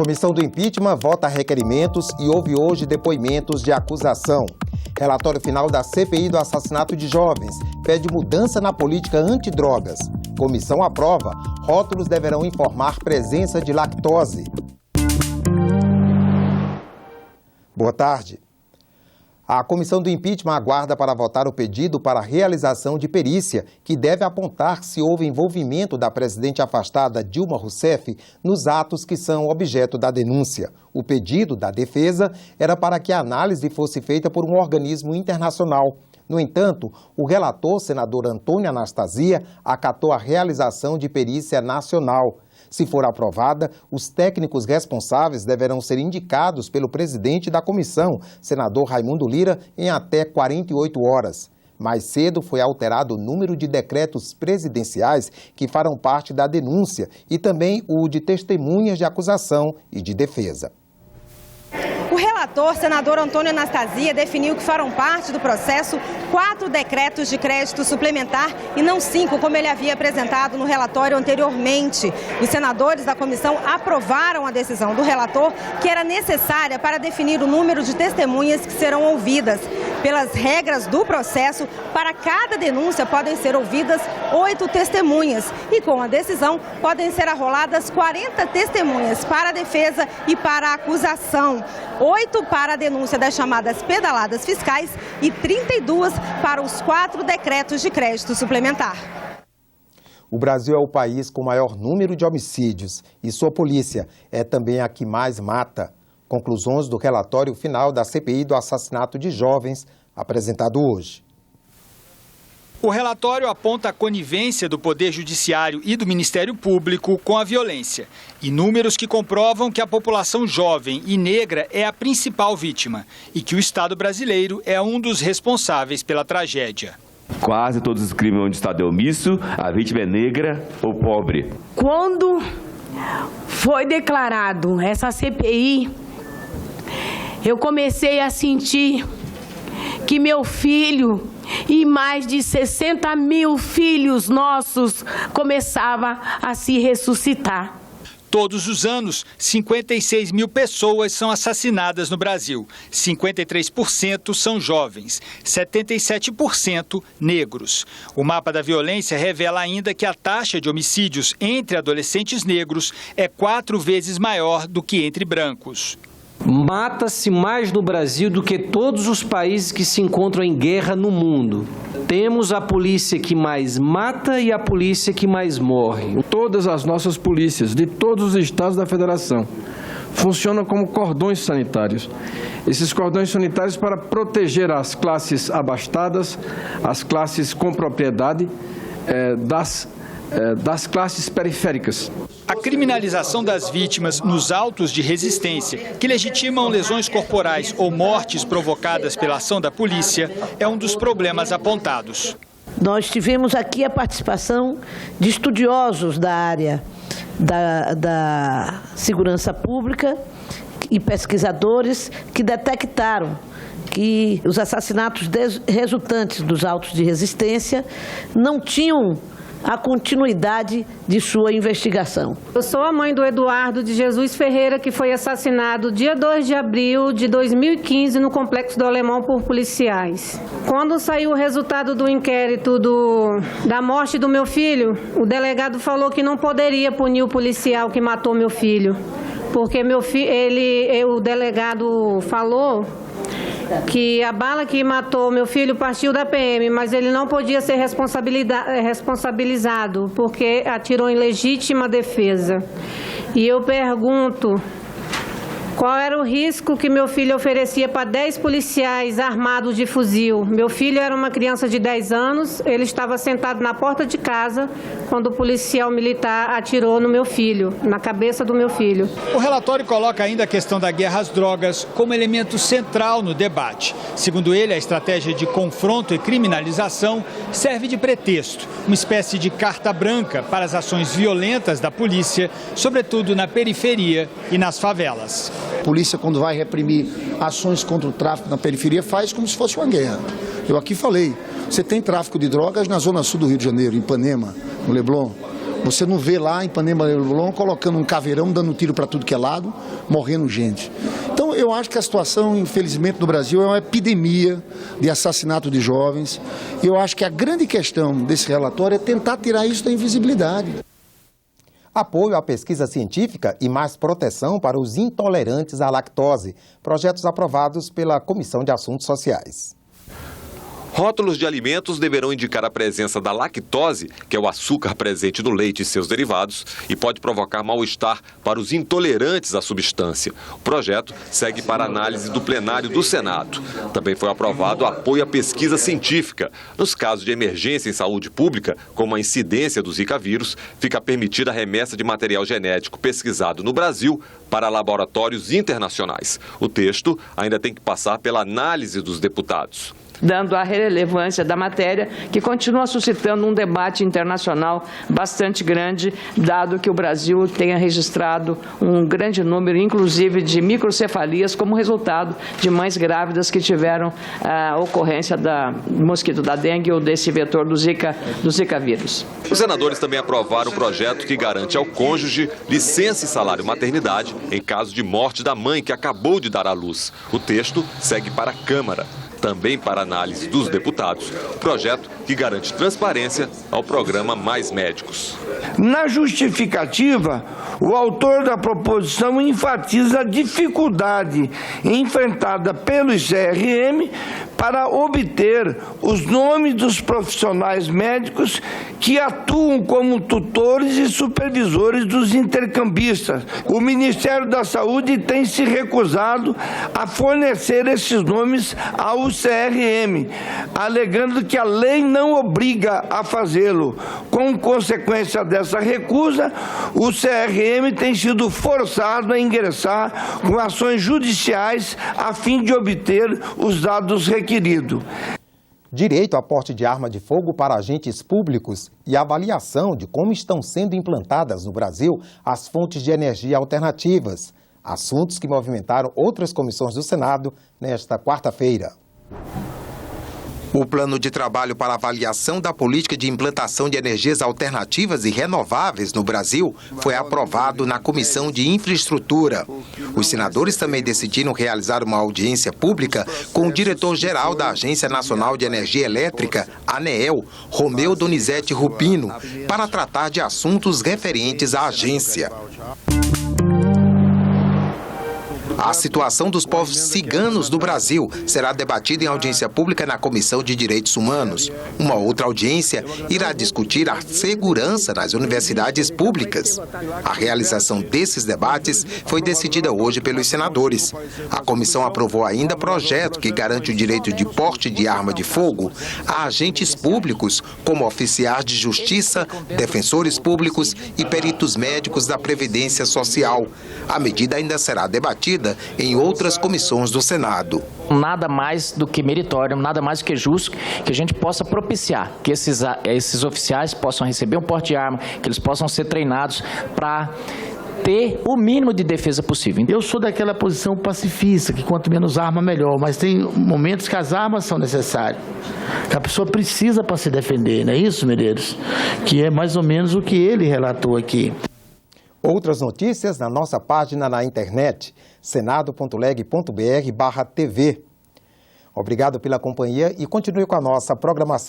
Comissão do impeachment vota requerimentos e houve hoje depoimentos de acusação. Relatório final da CPI do assassinato de jovens pede mudança na política antidrogas. Comissão aprova. Rótulos deverão informar presença de lactose. Boa tarde. A comissão do impeachment aguarda para votar o pedido para a realização de perícia, que deve apontar se houve envolvimento da presidente afastada Dilma Rousseff nos atos que são objeto da denúncia. O pedido da defesa era para que a análise fosse feita por um organismo internacional. No entanto, o relator, senador Antônio Anastasia, acatou a realização de perícia nacional. Se for aprovada, os técnicos responsáveis deverão ser indicados pelo presidente da comissão, senador Raimundo Lira, em até 48 horas. Mais cedo foi alterado o número de decretos presidenciais que farão parte da denúncia e também o de testemunhas de acusação e de defesa. O relator, senador Antônio Anastasia, definiu que farão parte do processo 4 decretos de crédito suplementar e não 5, como ele havia apresentado no relatório anteriormente. Os senadores da comissão aprovaram a decisão do relator, que era necessária para definir o número de testemunhas que serão ouvidas. Pelas regras do processo, para cada denúncia podem ser ouvidas 8 testemunhas e com a decisão podem ser arroladas 40 testemunhas para a defesa e para a acusação. 8 para a denúncia das chamadas pedaladas fiscais e 32 para os 4 decretos de crédito suplementar. O Brasil é o país com o maior número de homicídios e sua polícia é também a que mais mata. Conclusões do relatório final da CPI do assassinato de jovens, apresentado hoje. O relatório aponta a conivência do Poder Judiciário e do Ministério Público com a violência e números que comprovam que a população jovem e negra é a principal vítima e que o Estado brasileiro é um dos responsáveis pela tragédia. Quase todos os crimes onde o Estado é omisso, a vítima é negra ou pobre. Quando foi declarado essa CPI, eu comecei a sentir que meu filho e mais de 60 mil filhos nossos começavam a se ressuscitar. Todos os anos, 56 mil pessoas são assassinadas no Brasil. 53% são jovens, 77% negros. O mapa da violência revela ainda que a taxa de homicídios entre adolescentes negros é 4 vezes maior do que entre brancos. Mata-se mais no Brasil do que todos os países que se encontram em guerra no mundo. Temos a polícia que mais mata e a polícia que mais morre. Todas as nossas polícias de todos os estados da federação funcionam como cordões sanitários. Esses cordões sanitários para proteger as classes abastadas, as classes com propriedade, das classes periféricas. A criminalização das vítimas nos autos de resistência, que legitimam lesões corporais ou mortes provocadas pela ação da polícia, é um dos problemas apontados. Nós tivemos aqui a participação de estudiosos da área da segurança pública e pesquisadores que detectaram que os assassinatos resultantes dos autos de resistência não tinham a continuidade de sua investigação. Eu sou a mãe do Eduardo de Jesus Ferreira, que foi assassinado dia 2 de abril de 2015 no Complexo do Alemão por policiais. Quando saiu o resultado do inquérito da morte do meu filho, o delegado falou que não poderia punir o policial que matou meu filho, porque o delegado falou que a bala que matou meu filho partiu da PM, mas ele não podia ser responsabilizado, porque atirou em legítima defesa. E eu pergunto, qual era o risco que meu filho oferecia para 10 policiais armados de fuzil? Meu filho era uma criança de 10 anos, ele estava sentado na porta de casa quando o policial militar atirou no meu filho, na cabeça do meu filho. O relatório coloca ainda a questão da guerra às drogas como elemento central no debate. Segundo ele, a estratégia de confronto e criminalização serve de pretexto, uma espécie de carta branca para as ações violentas da polícia, sobretudo na periferia e nas favelas. A polícia, quando vai reprimir ações contra o tráfico na periferia, faz como se fosse uma guerra. Eu aqui falei, você tem tráfico de drogas na zona sul do Rio de Janeiro, em Ipanema, no Leblon. Você não vê lá em Ipanema Leblon colocando um caveirão, dando tiro para tudo que é lado, morrendo gente. Então eu acho que a situação, infelizmente, no Brasil é uma epidemia de assassinato de jovens. E eu acho que a grande questão desse relatório é tentar tirar isso da invisibilidade. Apoio à pesquisa científica e mais proteção para os intolerantes à lactose. Projetos aprovados pela Comissão de Assuntos Sociais. Rótulos de alimentos deverão indicar a presença da lactose, que é o açúcar presente no leite e seus derivados, e pode provocar mal-estar para os intolerantes à substância. O projeto segue para análise do plenário do Senado. Também foi aprovado apoio à pesquisa científica. Nos casos de emergência em saúde pública, como a incidência do Zika vírus, fica permitida a remessa de material genético pesquisado no Brasil para laboratórios internacionais. O texto ainda tem que passar pela análise dos deputados, dando a relevância da matéria, que continua suscitando um debate internacional bastante grande, dado que o Brasil tenha registrado um grande número, inclusive, de microcefalias, como resultado de mães grávidas que tiveram a ocorrência do mosquito da dengue ou desse vetor do Zika vírus. Os senadores também aprovaram o projeto que garante ao cônjuge licença e salário maternidade em caso de morte da mãe que acabou de dar à luz. O texto segue para a Câmara. Também para análise dos deputados, projeto que garante transparência ao programa Mais Médicos. Na justificativa, o autor da proposição enfatiza a dificuldade enfrentada pelos CRM para obter os nomes dos profissionais médicos que atuam como tutores e supervisores dos intercambistas. O Ministério da Saúde tem se recusado a fornecer esses nomes ao CRM, alegando que a lei não obriga a fazê-lo. Com consequência dessa recusa, o CRM tem sido forçado a ingressar com ações judiciais a fim de obter os dados requeridos. Direito a porte de arma de fogo para agentes públicos e avaliação de como estão sendo implantadas no Brasil as fontes de energia alternativas. Assuntos que movimentaram outras comissões do Senado nesta quarta-feira. O plano de trabalho para avaliação da política de implantação de energias alternativas e renováveis no Brasil foi aprovado na Comissão de Infraestrutura. Os senadores também decidiram realizar uma audiência pública com o diretor-geral da Agência Nacional de Energia Elétrica, ANEEL, Romeu Donizete Rupino, para tratar de assuntos referentes à agência. A situação dos povos ciganos do Brasil será debatida em audiência pública na Comissão de Direitos Humanos. Uma outra audiência irá discutir a segurança nas universidades públicas. A realização desses debates foi decidida hoje pelos senadores. A comissão aprovou ainda projeto que garante o direito de porte de arma de fogo a agentes públicos, como oficiais de justiça, defensores públicos e peritos médicos da Previdência Social. A medida ainda será debatida em outras comissões do Senado. Nada mais do que meritório, nada mais do que justo que a gente possa propiciar que esses oficiais possam receber um porte de arma, que eles possam ser treinados para ter o mínimo de defesa possível. Eu sou daquela posição pacifista, que quanto menos arma, melhor, mas tem momentos que as armas são necessárias, que a pessoa precisa para se defender, não é isso, Medeiros? Que é mais ou menos o que ele relatou aqui. Outras notícias na nossa página na internet, senado.leg.br/TV. Obrigado pela companhia e continue com a nossa programação.